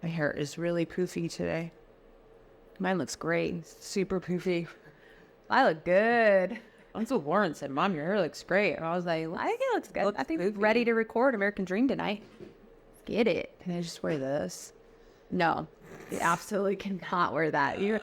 My hair is really poofy today. Mine looks great. Super poofy. I look good. That's what Warren said. Mom, your hair looks great. And I was like, I think it looks good. I think we're poofy. ready to record American Dream tonight. Get it. Can I just wear this? No, you absolutely cannot wear that. You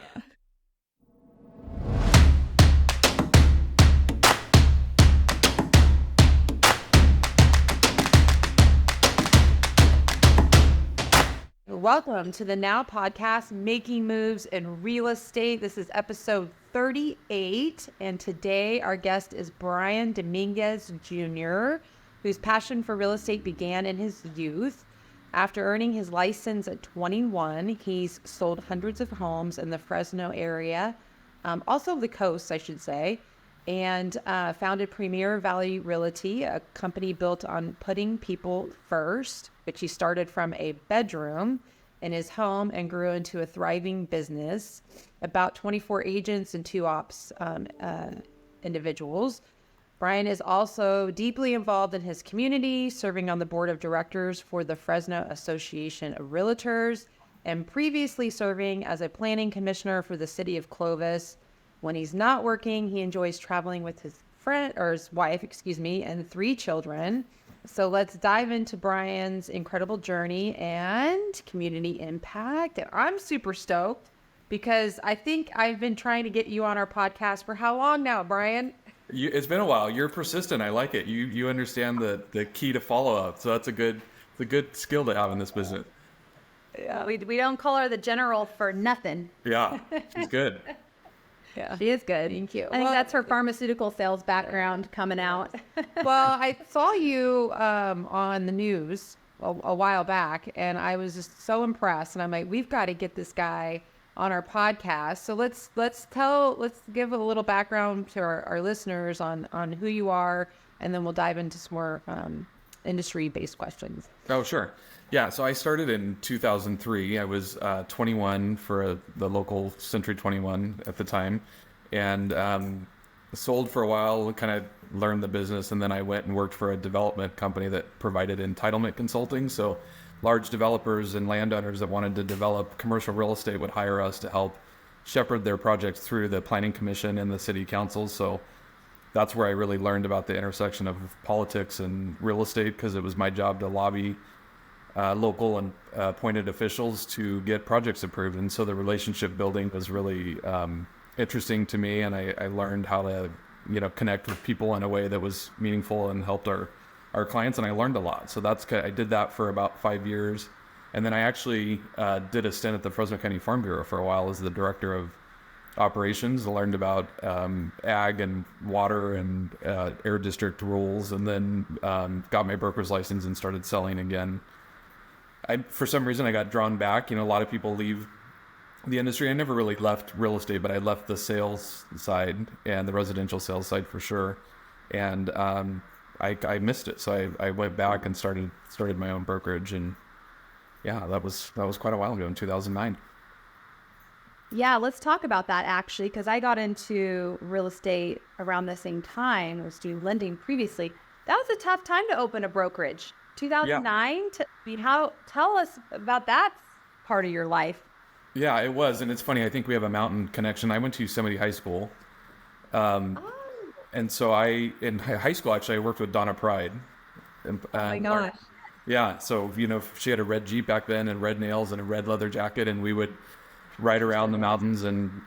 Welcome to the Now Podcast, Making Moves in Real Estate. This is episode 38, and today our guest is Brian Domingos Jr., whose passion for real estate began in his youth. After earning his license at 21, he's sold hundreds of homes in the Fresno area, also the coast, I should say, and founded Premier Valley Realty, a company built on putting people first, which he started from a bedroom in his home and grew into a thriving business. About 24 agents and 2 ops individuals. Brian is also deeply involved in his community, serving on the board of directors for the Fresno Association of Realtors, and previously serving as a planning commissioner for the city of Clovis. When he's not working, he enjoys traveling with his wife, and 3 children. So let's dive into Brian's incredible journey and community impact. And I'm super stoked because I think I've been trying to get you on our podcast for how long now, Brian? It's been a while. You're persistent. I like it. You understand the key to follow up. So that's a good skill to have in this business. Yeah, we don't call her the general for nothing. Yeah, she's good. Yeah, she is good. Thank you. I think that's her pharmaceutical sales background coming out. Well, I saw you on the news a while back, and I was just so impressed. And I'm like, we've got to get this guy on our podcast. So let's give a little background to our listeners on who you are, and then we'll dive into some more industry-based questions. Oh, sure. Yeah, so I started in 2003. I was 21 for the local Century 21 at the time, and sold for a while, kind of learned the business, and then I went and worked for a development company that provided entitlement consulting. So large developers and landowners that wanted to develop commercial real estate would hire us to help shepherd their projects through the planning commission and the city council. So that's where I really learned about the intersection of politics and real estate, because it was my job to lobby local and appointed officials to get projects approved. And so the relationship building was really interesting to me, and I learned how to connect with people in a way that was meaningful and helped our clients, and I learned a lot. So I did that for about 5 years, and then I actually did a stint at the Fresno County Farm Bureau for a while as the director of operations. I learned about ag and water and air district rules, and then got my broker's license and started selling again. For some reason, I got drawn back. A lot of people leave the industry. I never really left real estate, but I left the sales side and the residential sales side for sure. And I missed it, so I went back and started my own brokerage, and yeah, that was quite a while ago in 2009. Yeah, let's talk about that actually, because I got into real estate around the same time. I was doing lending previously. That was a tough time to open a brokerage. 2009. Yeah. Tell us about that part of your life. Yeah, it was, and it's funny. I think we have a mountain connection. I went to Yosemite High School. And so in high school, actually, I worked with Donna Pride. Oh my gosh. Yeah, so, she had a red Jeep back then and red nails and a red leather jacket, and we would ride around the mountains, and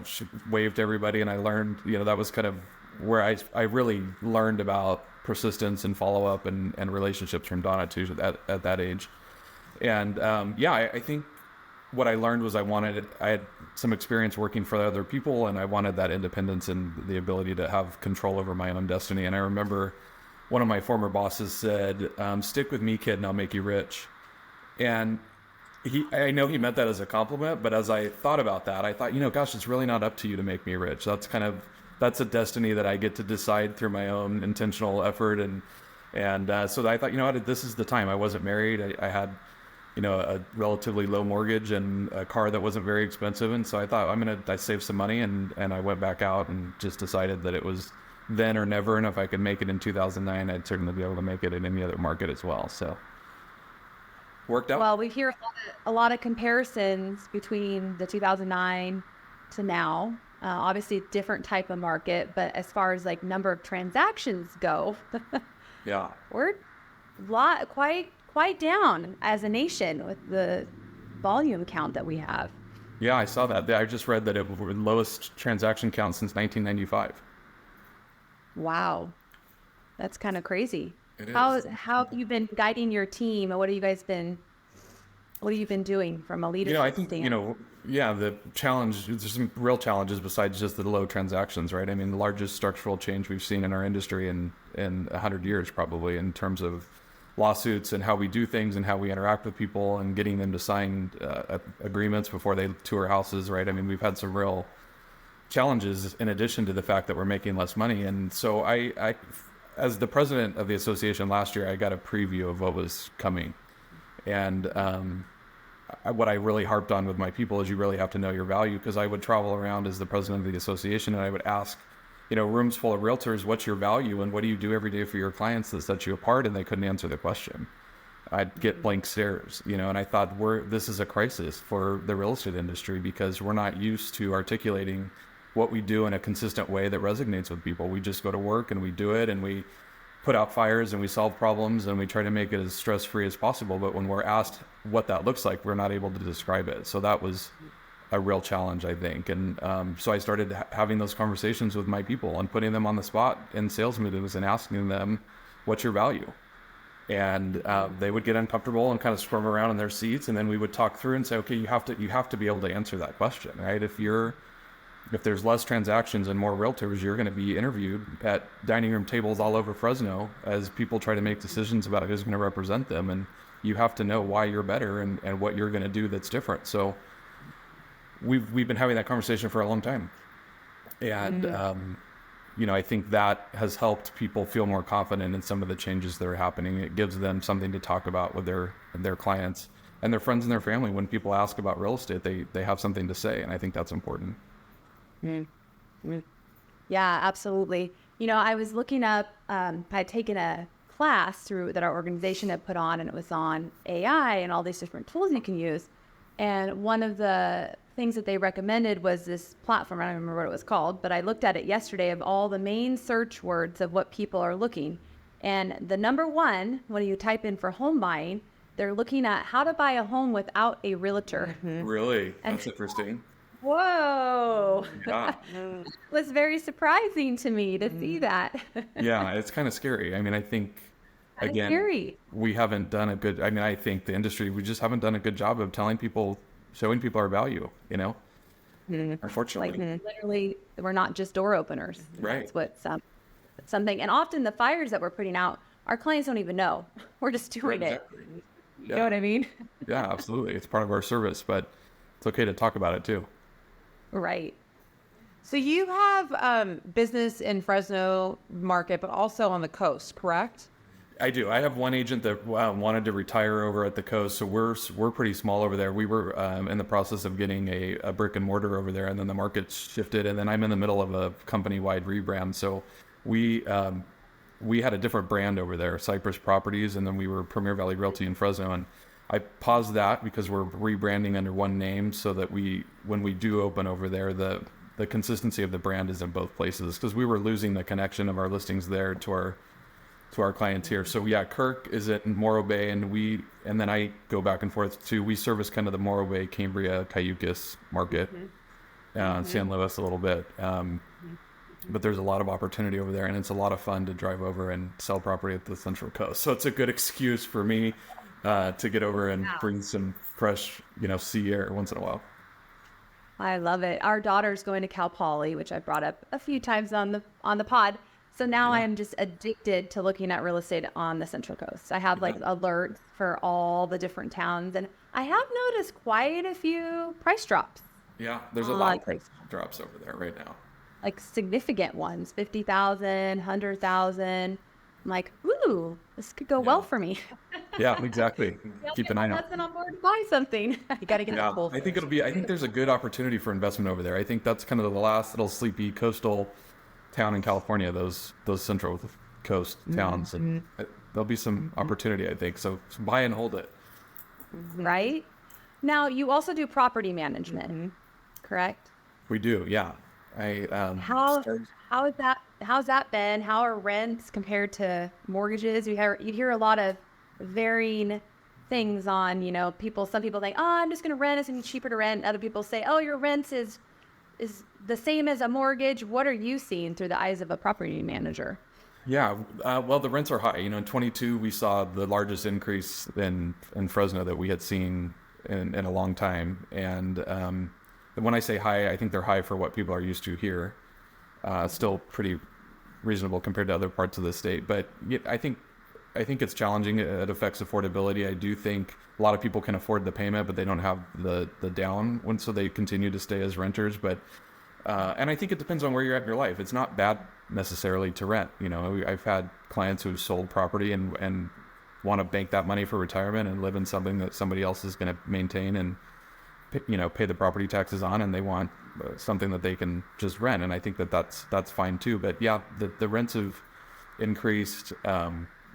she waved to everybody, and I learned, that was kind of where I really learned about persistence and follow-up and relationships from Donna, too, at that age. And, I think what I learned was I had some experience working for other people, and I wanted that independence and the ability to have control over my own destiny. And I remember one of my former bosses said, stick with me, kid, and I'll make you rich. And I know he meant that as a compliment, but as I thought about that, I thought, gosh, it's really not up to you to make me rich. That's a destiny that I get to decide through my own intentional effort. And so I thought, this is the time. I wasn't married. I had a relatively low mortgage and a car that wasn't very expensive. And so I thought I saved some money, and I went back out and just decided that it was then or never. And if I could make it in 2009, I'd certainly be able to make it in any other market as well. So worked out. Well, we hear a lot of comparisons between the 2009 to now. Obviously, different type of market, but as far as like number of transactions go, Yeah. we're quite down as a nation with the volume count that we have. Yeah, I saw that. I just read that it was the lowest transaction count since 1995. Wow, that's kind of crazy. It is. How have you been guiding your team, and what have you been doing from a leadership I think, standpoint? yeah, the challenge, there's some real challenges besides just the low transactions, right? I mean, the largest structural change we've seen in our industry in 100 years, probably, in terms of lawsuits and how we do things and how we interact with people and getting them to sign agreements before they tour houses, right? I mean, we've had some real challenges in addition to the fact that we're making less money. And so I as the president of the association last year, I got a preview of what was coming. And what I really harped on with my people is you really have to know your value, because I would travel around as the president of the association and I would ask, rooms full of realtors, what's your value and what do you do every day for your clients that sets you apart? And they couldn't answer the question. I'd get blank stares, and I thought this is a crisis for the real estate industry, because we're not used to articulating what we do in a consistent way that resonates with people. We just go to work and we do it and we put out fires and we solve problems and we try to make it as stress-free as possible. But when we're asked what that looks like, we're not able to describe it. So that was a real challenge, I think. And so I started having those conversations with my people and putting them on the spot in sales meetings and asking them, what's your value? And they would get uncomfortable and kind of squirm around in their seats. And then we would talk through and say, okay, you have to be able to answer that question, right? If there's less transactions and more realtors, you're going to be interviewed at dining room tables all over Fresno as people try to make decisions about who's going to represent them. And you have to know why you're better and what you're going to do that's different. So we've been having that conversation for a long time. And, I think that has helped people feel more confident in some of the changes that are happening. It gives them something to talk about with their clients and their friends and their family. When people ask about real estate, they have something to say. And I think that's important. Yeah, absolutely. I was looking up, I'd taken a class that our organization had put on, and it was on AI and all these different tools you can use. And one of the things that they recommended was this platform. I don't remember what it was called, but I looked at it yesterday of all the main search words of what people are looking. And the number one, when you type in for home buying, they're looking at how to buy a home without a realtor. Really? That's interesting. Whoa. Yeah. It was very surprising to me to see that. Yeah, it's kind of scary. I mean, I think, again, scary. we haven't done a good, I think the industry, we just haven't done a good job of showing people our value, unfortunately. Like literally, we're not just door openers. Right. That's what something, and often the fires that we're putting out, our clients don't even know. We're just doing Exactly. it. Yeah. You know what I mean? Yeah, absolutely. It's part of our service, but it's okay to talk about it too. Right. So you have business in Fresno market, but also on the coast, correct? I do. I have one agent that wanted to retire over at the coast, so we're pretty small over there. We were in the process of getting a brick and mortar over there, and then the market shifted, and then I'm in the middle of a company-wide rebrand. So we had a different brand over there, Cypress Properties, and then we were Premier Valley Realty in Fresno, and I paused that because we're rebranding under one name, so that when we do open over there, the consistency of the brand is in both places, because we were losing the connection of our listings there to our clients here. So yeah, Kirk is in Morro Bay, and then I go back and forth too. We service kind of the Morro Bay, Cambria, Cayucas market, San Luis a little bit. But there's a lot of opportunity over there, and it's a lot of fun to drive over and sell property at the Central Coast. So it's a good excuse for me to get over and bring some fresh, sea air once in a while. I love it. Our daughter's going to Cal Poly, which I brought up a few times on the pod. So now I am just addicted to looking at real estate on the Central Coast. I have alerts for all the different towns, and I have noticed quite a few price drops. Yeah, there's a lot of price drops over there right now. Like significant ones, 50,000, 100,000. I'm like, ooh, this could go well for me. Yeah, exactly. Keep an eye out. That's on board to buy something. You got to get the full. I think I think there's a good opportunity for investment over there. I think that's kind of the last little sleepy coastal town in California, those Central Coast towns. And there'll be some opportunity, I think. So buy and hold it. right? Now, you also do property management, correct? We do, yeah. I How started- how's that been? How are rents compared to mortgages? You hear a lot of varying things on, some people think, oh, I'm just going to rent. It's going to be cheaper to rent. Other people say, oh, your rent is the same as a mortgage. What are you seeing through the eyes of a property manager? Yeah, well, the rents are high. In 22, we saw the largest increase in Fresno that we had seen in a long time. And when I say high, I think they're high for what people are used to here. Still pretty reasonable compared to other parts of the state. But yeah, I think it's challenging. It affects affordability. I do think a lot of people can afford the payment, but they don't have the down one, so they continue to stay as renters. But and I think it depends on where you're at in your life. It's not bad necessarily to rent. I've had clients who've sold property and want to bank that money for retirement and live in something that somebody else is going to maintain and pay the property taxes on, and they want something that they can just rent. And I think that's fine too. But yeah, the rents have increased,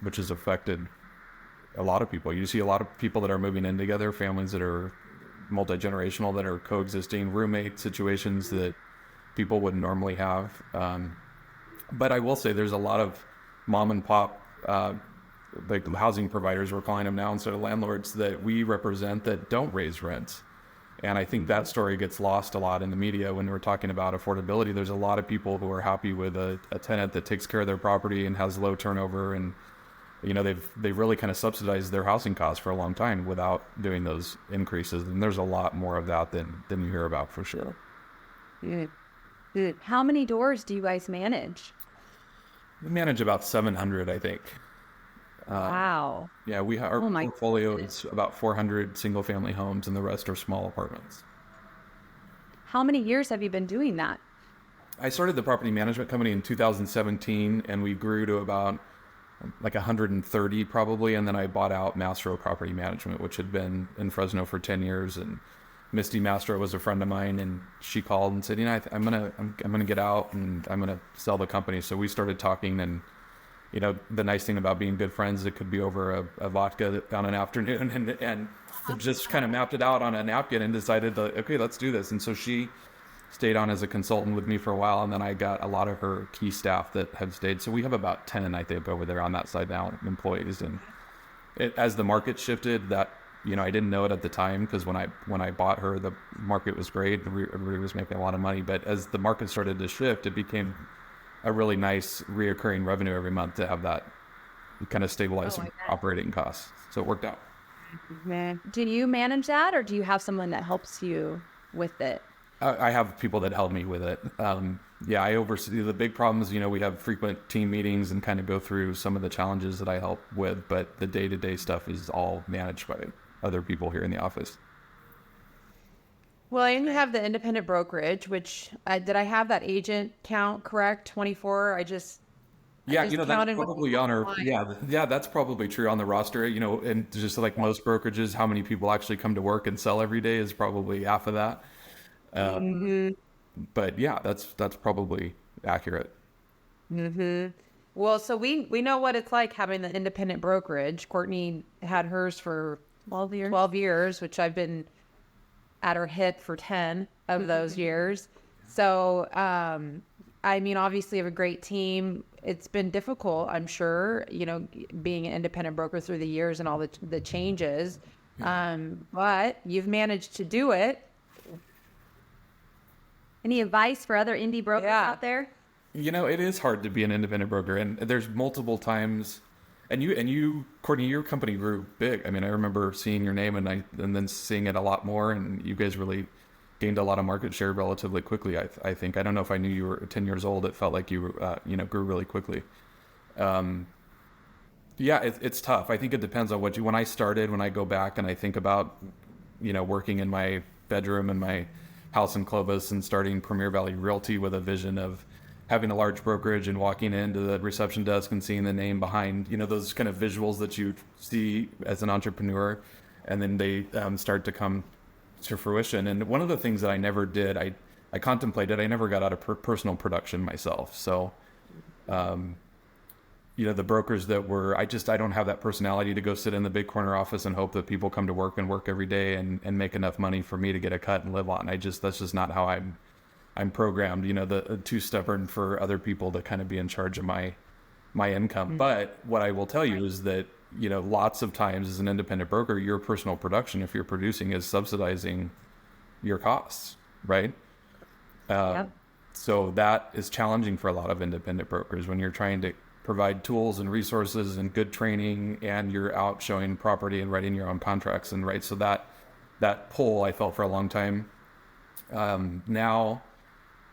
which has affected a lot of people. You see a lot of people that are moving in together, families that are multi-generational, that are coexisting, roommate situations that people wouldn't normally have. But I will say there's a lot of mom and pop, like housing providers, we're calling them now instead of landlords, that we represent that don't raise rents. And I think that story gets lost a lot in the media when we're talking about affordability. There's a lot of people who are happy with a tenant that takes care of their property and has low turnover, and they've really kind of subsidized their housing costs for a long time without doing those increases. And there's a lot more of that than you hear about, for sure. How many doors do you guys manage? We manage about 700, I think. Wow. Yeah, our portfolio is about 400 single family homes, and the rest are small apartments. How many years have you been doing that? I started the property management company in 2017, and we grew to about like 130 probably. And then I bought out Mastro Property Management, which had been in Fresno for 10 years. And Misty Mastro was a friend of mine, and she called and said, I'm gonna get out and I'm gonna sell the company. So we started talking, and the nice thing about being good friends, it could be over a vodka on an afternoon, and just kind of mapped it out on a napkin and decided okay, let's do this. And so she stayed on as a consultant with me for a while, and then I got a lot of her key staff that have stayed. So we have about 10, I think, over there on that side now, employees. And as the market shifted, that I didn't know it at the time, because when I bought her, the market was great, everybody was making a lot of money. But as the market started to shift, it became a really nice reoccurring revenue every month to have that kind of stabilize some operating costs. So it worked out. Do you manage that, or do you have someone that helps you with it? I have people that help me with it. Yeah, I oversee the big problems. We have frequent team meetings and kind of go through some of the challenges that I help with, but the day-to-day stuff is all managed by other people here in the office. Well, and you have the independent brokerage, which did I have that agent count correct? 24. Yeah, that's probably on our, yeah, that's probably true on the roster, and just like most brokerages, how many people actually come to work and sell every day is probably half of that. But yeah, that's probably accurate. Well, so we know what it's like having the independent brokerage. Courtney had hers for 12 years, which I've been at her hip for 10 of those years. So, obviously you have a great team. It's been difficult, I'm sure, being an independent broker through the years and all the changes. But you've managed to do it. Any advice for other indie brokers out there? It is hard to be an independent broker, and there's multiple times. And you, Courtney, your company grew big. I remember seeing your name and then seeing it a lot more, and you guys really gained a lot of market share relatively quickly. I think. I don't know if I knew you were 10 years old. It felt like you grew really quickly. Yeah, it's tough. I think it depends on when I started, when I go back and I think about, working in my bedroom in my house in Clovis and starting Premier Valley Realty with a vision of having a large brokerage and walking into the reception desk and seeing the name behind, those kind of visuals that you see as an entrepreneur, and then they start to come to fruition. And one of the things that I never did, I contemplated, I never got out of personal production myself. So, the brokers that were, I don't have that personality to go sit in the big corner office and hope that people come to work and work every day and make enough money for me to get a cut and live on. That's just not how I'm programmed, too stubborn for other people to kind of be in charge of my income. Mm-hmm. But what I will tell you is that, lots of times as an independent broker, your personal production, if you're producing, is subsidizing your costs, right? Yep. So that is challenging for a lot of independent brokers when you're trying to provide tools and resources and good training, and you're out showing property and writing your own contracts and right. So that pull I felt for a long time. Now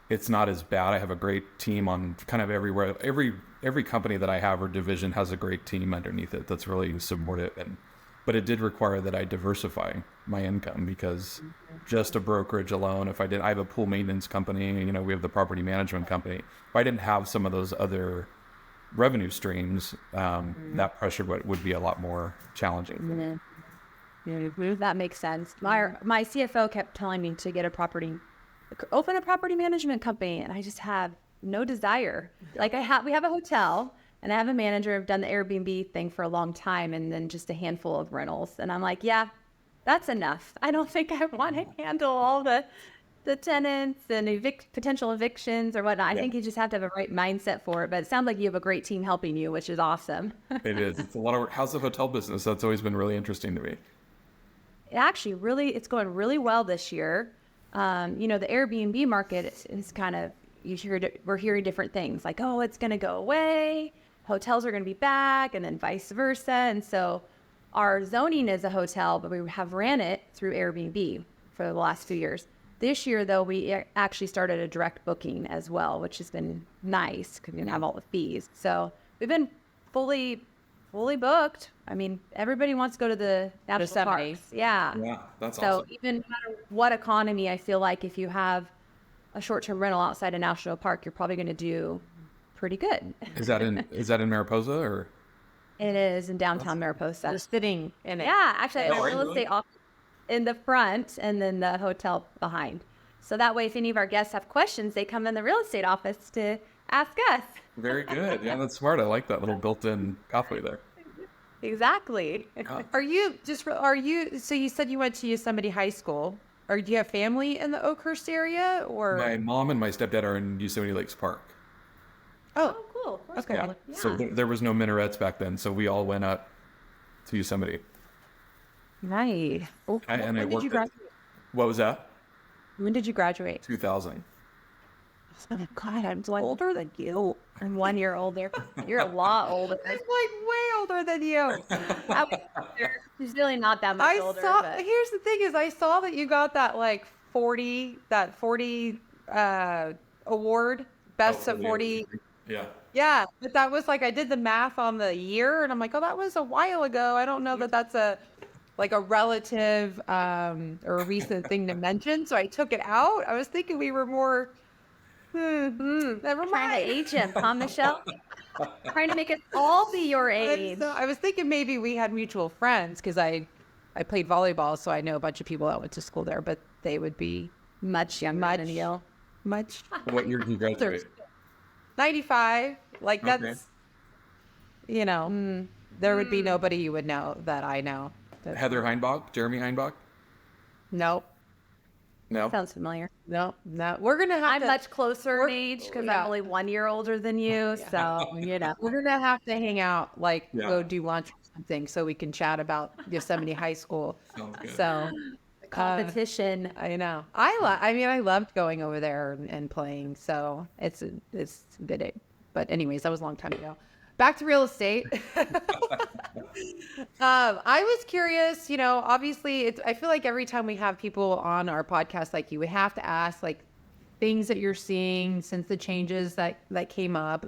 it's not as bad. I have a great team on kind of everywhere. Every company that I have or division has a great team underneath it that's really supportive. But it did require that I diversify my income, because just a brokerage alone, I have a pool maintenance company, we have the property management company. If I didn't have some of those other revenue streams, that pressure would be a lot more challenging. Mm-hmm. That makes sense. My CFO kept telling me to open a property management company, and I just have no desire. Like we have a hotel, and I have a manager. I've done the Airbnb thing for a long time, and then just a handful of rentals. And I'm like, yeah, that's enough. I don't think I want to handle all the tenants and potential evictions or whatnot. I think you just have to have a right mindset for it. But it sounds like you have a great team helping you, which is awesome. It is. It's a lot of work. How's the hotel business? That's always been really interesting to me. It's going really well this year. The Airbnb market is kind of, we're hearing different things like, oh, it's going to go away. Hotels are going to be back, and then vice versa. And so our zoning is a hotel, but we have ran it through Airbnb for the last few years. This year, though, we actually started a direct booking as well, which has been nice because we don't have all the fees. So we've been fully booked. I mean, everybody wants to go to the national parks. Yeah. Yeah, that's awesome. So even no matter what economy, I feel like if you have a short-term rental outside a national park, you're probably going to do pretty good. Is that in Mariposa or? It is in downtown Mariposa. Just sitting in it. Yeah, actually, I have a real estate office in the front and then the hotel behind. So that way, if any of our guests have questions, they come in the real estate office to ask us. Very good. Yeah, that's smart. I like that little built-in pathway there. Exactly. So you said you went to Yosemite High School. Or do you have family in the Oakhurst area, or? My mom and my stepdad are in Yosemite Lakes Park. Oh, cool. Okay. Yeah. So there was no minarets back then, so we all went up to Yosemite. Nice. Oh, when did you graduate? What was that? When did you graduate? 2000. Oh, God, I'm older than you. I'm 1 year older. You're a lot older. I'm like way older than you. She's really not that much older. Here's the thing: is I saw that you got that 40 award, best of 40. Yeah. Yeah, but that was I did the math on the year, and I'm like, oh, that was a while ago. I don't know that that's a relative or a recent thing to mention, so I took it out. I was thinking we were more. Never mind. Trying to age him, huh, Michelle? Trying to make us all be your age. So I was thinking maybe we had mutual friends because I played volleyball, so I know a bunch of people that went to school there, but they would be much younger than you. Much. What year did you graduate? 95. That's, okay. There would be nobody you would know that I know. Heather Heinbach? Jeremy Heinbach? Nope. No? Sounds familiar. No. We're going to have I'm much closer in age because I'm only 1 year older than you. So, we're going to have to hang out, go do lunch or something so we can chat about Yosemite High School. Sounds good. So, competition. I know. I loved going over there and playing. So it's a good. But anyways, that was a long time ago. Back to real estate. I was curious, obviously I feel like every time we have people on our podcast like you, we have to ask things that you're seeing since the changes that came up.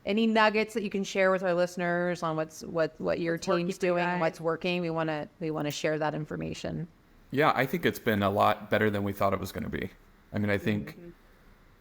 Any nuggets that you can share with our listeners on what your team's doing and what's working. We want to share that information. Yeah, I think it's been a lot better than we thought it was going to be. I think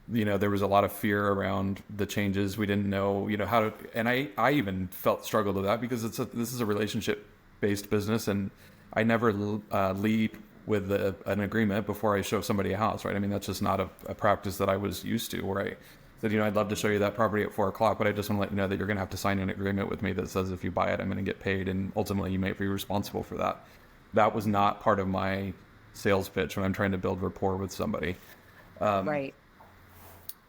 there was a lot of fear around the changes. We didn't know, how to, and I even struggled with that because this is a relationship-based business, and I never lead with an agreement before I show somebody a house, right? That's just not a practice that I was used to, where said, I'd love to show you that property at 4 o'clock, but I just want to let you know that you're going to have to sign an agreement with me that says if you buy it, I'm going to get paid, and ultimately you may be responsible for that. That was not part of my sales pitch when I'm trying to build rapport with somebody. Right.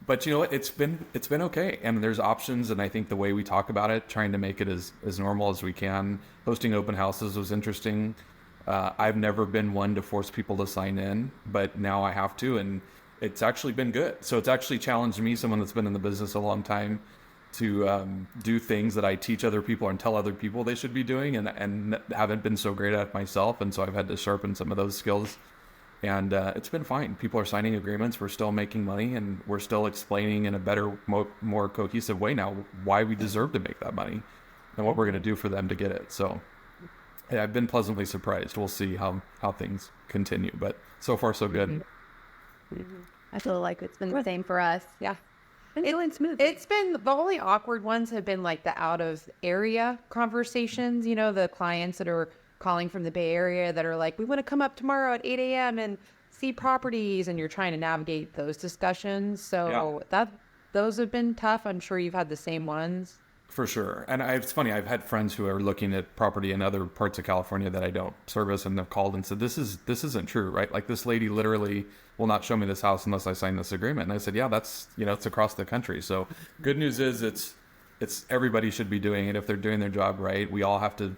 But you know what? It's been okay, and there's options, and I think the way we talk about it, trying to make it as normal as we can. Hosting open houses was interesting. I've never been one to force people to sign in, but now I have to, and it's actually been good. So it's actually challenged me, someone that's been in the business a long time, to do things that I teach other people and tell other people they should be doing, and haven't been so great at myself, and so I've had to sharpen some of those skills. And it's been fine. People are signing agreements. We're still making money, and we're still explaining in a better, more cohesive way now why we deserve to make that money and what we're going to do for them to get it. So yeah, I've been pleasantly surprised. We'll see how things continue, but so far so good. I feel like it's been the same for us. Yeah. It's going smooth. It's been, the only awkward ones have been like the out of area conversations, the clients that are calling from the Bay Area that are like, we want to come up tomorrow at 8 a.m. and see properties, and you're trying to navigate those discussions. So those have been tough. I'm sure you've had the same ones. For sure. And it's funny, I've had friends who are looking at property in other parts of California that I don't service, and they've called and said, this isn't true, right? Like, this lady literally will not show me this house unless I sign this agreement. And I said, yeah, that's, it's across the country. So good news is it's everybody should be doing it. If they're doing their job right, we all have to,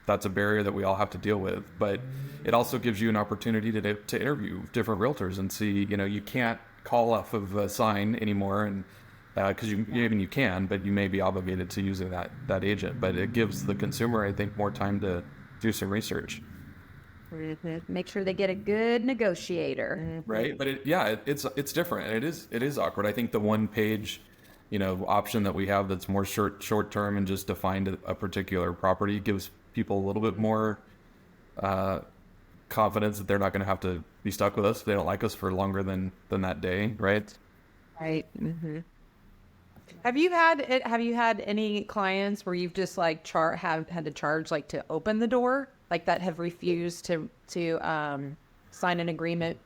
that's a barrier that we all have to deal with. But it also gives you an opportunity to interview different realtors and see, you can't call off of a sign anymore, and because you can, but you may be obligated to using that agent. But it gives the consumer, I think, more time to do some research. Make sure they get a good negotiator. Right. But it's different. And it is awkward. I think the one page, option that we have that's more short term and just defined a particular property gives people a little bit more confidence that they're not going to have to be stuck with us if they don't like us for longer than that day. Right. Right. Mm-hmm. Have you had any clients where you've just like have had to charge like to open the door, like that have refused to sign an agreement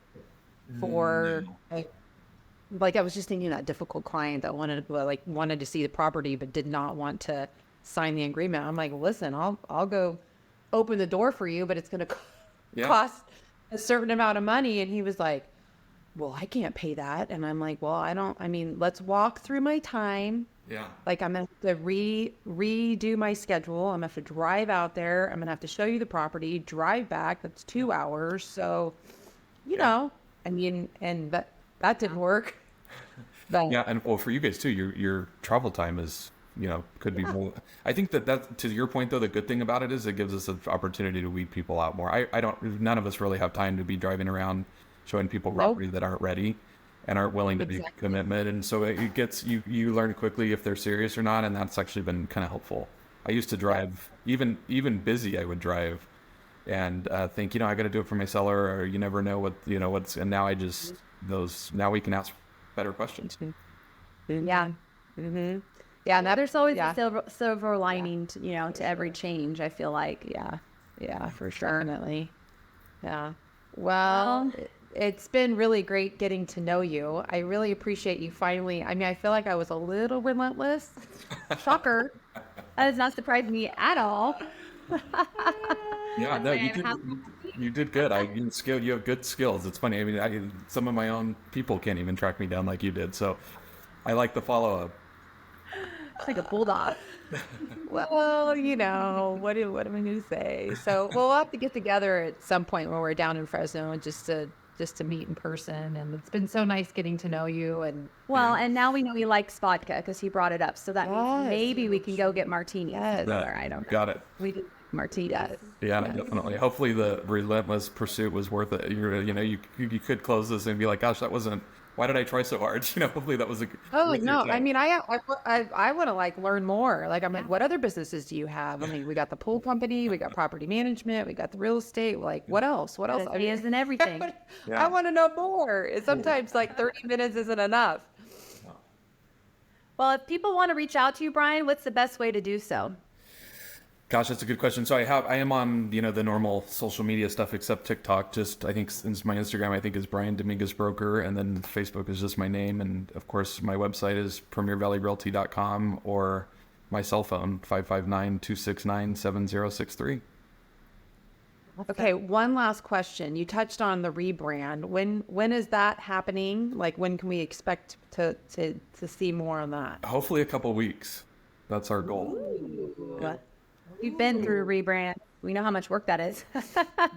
for like I was just thinking that difficult client that wanted to see the property but did not want to sign the agreement. I'm like, listen, I'll go open the door for you, but it's going to cost a certain amount of money. And he was like, well, I can't pay that. And I'm like, well, let's walk through my time. Yeah. Like, I'm going to have to redo my schedule. I'm going to have to drive out there. I'm going to have to show you the property, drive back. That's 2 hours. So, and that didn't work. But, yeah. And well, for you guys too, your travel time is, could be more. I think that to your point though, the good thing about it is it gives us an opportunity to weed people out more. None of us really have time to be driving around showing people property that aren't ready and aren't willing to be commitment. And so it gets, you learn quickly if they're serious or not. And that's actually been kind of helpful. I used to drive, even busy, I would drive and think, I got to do it for my seller, or you never know what's, and now now we can ask better questions. Yeah. mm-hmm. Yeah. And There's always a silver lining to every change, I feel like. Yeah, for sure. Definitely. Yeah. Well, it's been really great getting to know you. I really appreciate you finally. I feel like I was a little relentless. Shocker. That does not surprise me at all. Yeah, no, you did good. You have good skills. It's funny. Some of my own people can't even track me down like you did. So I like the follow-up. It's like a bulldog. Well, what am I going to say? So we'll have to get together at some point when we're down in Fresno just to meet in person. And it's been so nice getting to know you. And and now we know he likes vodka because he brought it up. So that means maybe we can go get martinis. Yes. Or I don't know. Got it. We did martinis. Yeah, definitely. Hopefully the relentless pursuit was worth it. You could close this and be like, gosh, that wasn't. Why did I try so hard? Hopefully that was a. Oh no! I want to learn more. I'm like, what other businesses do you have? We got the pool company, we got property management, we got the real estate. What else? What else? Ideas and everything. I want to know more. Sometimes 30 minutes isn't enough. Well, if people want to reach out to you, Brian, what's the best way to do so? Gosh, that's a good question. So I am on, the normal social media stuff except TikTok. Just, I think since my Instagram, I think is Brian Domingos Broker. And then Facebook is just my name. And of course, my website is premiervalleyrealty.com or my cell phone, 559-269-7063. Okay, one last question. You touched on the rebrand. When is that happening? Like, when can we expect to see more on that? Hopefully a couple weeks. That's our goal. We've been through a rebrand. We know how much work that is.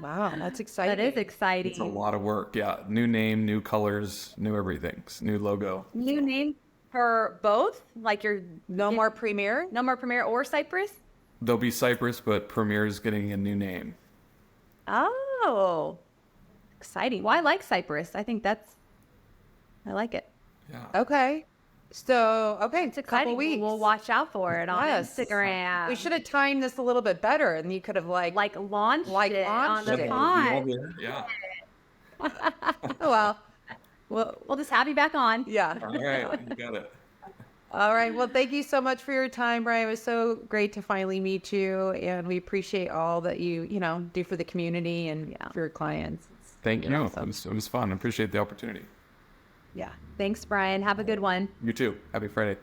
Wow, that's exciting. That is exciting. It's a lot of work. Yeah. New name, new colors, new everything, new logo. New name for both? Like No more Premier? No more Premier or Cypress? There'll be Cypress, but Premier's getting a new name. Oh, exciting. Well, I like Cypress. I like it. Yeah. Okay. So, okay, It's a couple exciting. weeks. We'll watch out for it on Yes. Instagram. We should have timed this a little bit better, and you could have launched it on launched the it. pod. Yeah. Oh, well, We'll just have you back on. yeah. All right. You got it. All right. Well, thank you so much for your time, Brian. It was so great to finally meet you, and we appreciate all that you do for the community and for your clients. Thank you. Awesome. It was fun. I appreciate the opportunity. Yeah. Thanks, Brian. Have a good one. You too. Happy Friday.